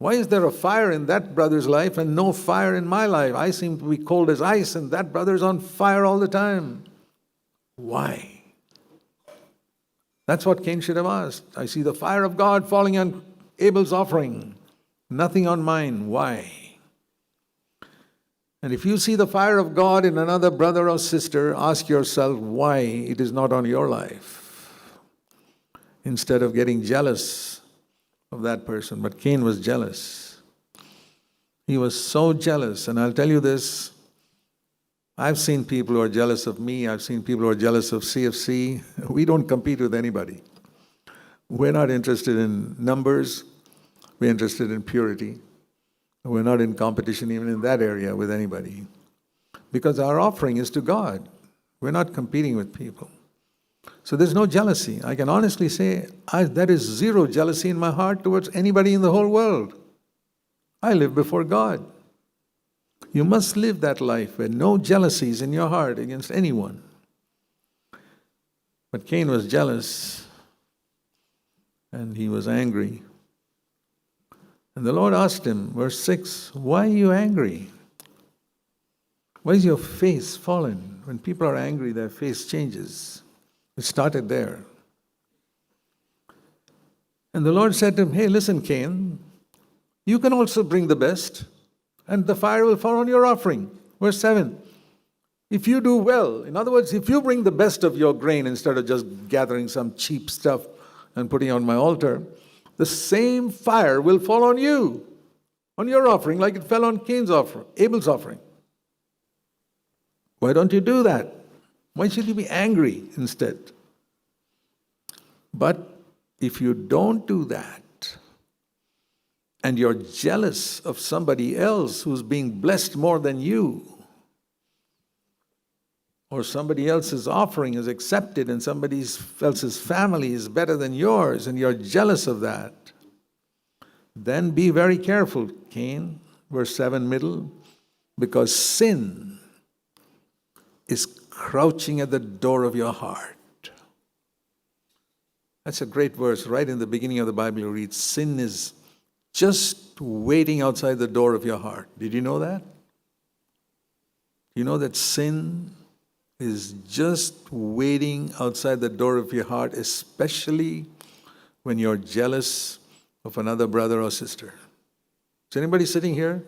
Why is there a fire in that brother's life and no fire in my life? I seem to be cold as ice and that brother's on fire all the time. Why? That's what Cain should have asked. I see the fire of God falling on Abel's offering, nothing on mine. Why? And if you see the fire of God in another brother or sister, ask yourself why it is not on your life, instead of getting jealous of that person. But Cain was jealous. He was so jealous. And I'll tell you this, I've seen people who are jealous of me. I've seen people who are jealous of CFC. We don't compete with anybody. We're not interested in numbers. We're interested in purity. We're not in competition even in that area with anybody. Because our offering is to God. We're not competing with people. So there's no jealousy. I can honestly say there is zero jealousy in my heart towards anybody in the whole world. I live before God. You must live that life where no jealousy is in your heart against anyone. But Cain was jealous and he was angry. And the Lord asked him, verse 6, why are you angry? Why is your face fallen? When people are angry, their face changes. It started there. And the Lord said to him, hey, listen, Cain, you can also bring the best, and the fire will fall on your offering. Verse 7, if you do well, in other words, if you bring the best of your grain instead of just gathering some cheap stuff and putting it on my altar, the same fire will fall on you, on your offering, like it fell on Cain's offering, Abel's offering. Why don't you do that? Why should you be angry instead? But if you don't do that, and you're jealous of somebody else who's being blessed more than you, or somebody else's offering is accepted and somebody else's family is better than yours, and you're jealous of that, then be very careful, Cain, verse 7 middle, because sin is crouching at the door of your heart. That's a great verse. Right in the beginning of the Bible, you read, sin is just waiting outside the door of your heart. Did you know that? You know that sin is just waiting outside the door of your heart, especially when you're jealous of another brother or sister. Is anybody sitting here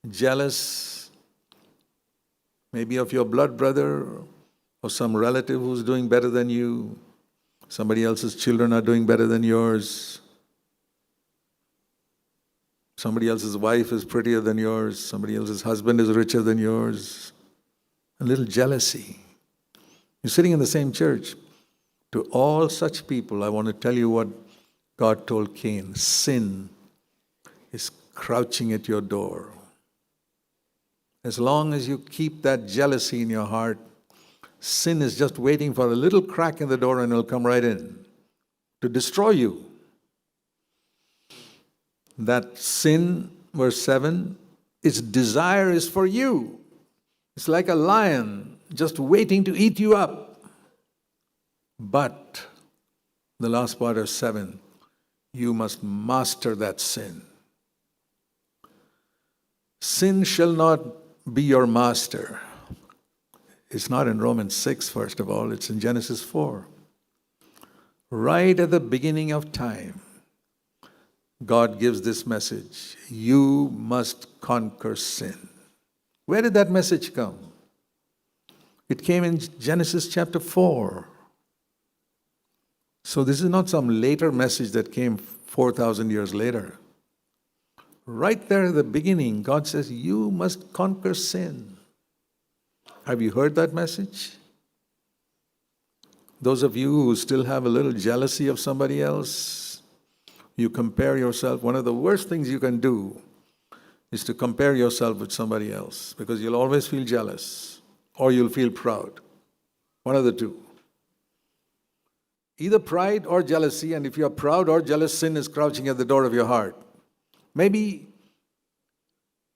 jealous maybe of your blood brother or some relative who's doing better than you? Somebody else's children are doing better than yours. Somebody else's wife is prettier than yours. Somebody else's husband is richer than yours. A little jealousy. You're sitting in the same church. To all such people, I want to tell you what God told Cain. Sin is crouching at your door. As long as you keep that jealousy in your heart, sin is just waiting for a little crack in the door and it'll come right in to destroy you. That sin, verse 7, its desire is for you. It's like a lion just waiting to eat you up. But, the last part of 7, you must master that sin. Sin shall not be your master. It's not in Romans 6, first of all. It's in Genesis 4. Right at the beginning of time, God gives this message. You must conquer sin. Where did that message come? It came in Genesis chapter 4. So this is not some later message that came 4,000 years later. Right there at the beginning, God says, you must conquer sin. Have you heard that message? Those of you who still have a little jealousy of somebody else, you compare yourself. One of the worst things you can do is to compare yourself with somebody else, because you'll always feel jealous or you'll feel proud. One of the two. Either pride or jealousy, and if you're proud or jealous, sin is crouching at the door of your heart. Maybe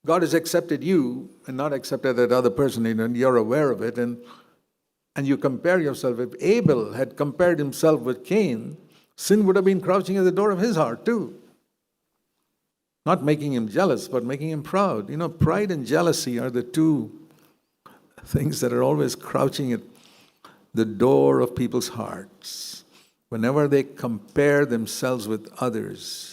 God has accepted you and not accepted that other person, and you're aware of it, and you compare yourself. If Abel had compared himself with Cain, sin would have been crouching at the door of his heart too. Not making him jealous, but making him proud. Pride and jealousy are the two things that are always crouching at the door of people's hearts. Whenever they compare themselves with others,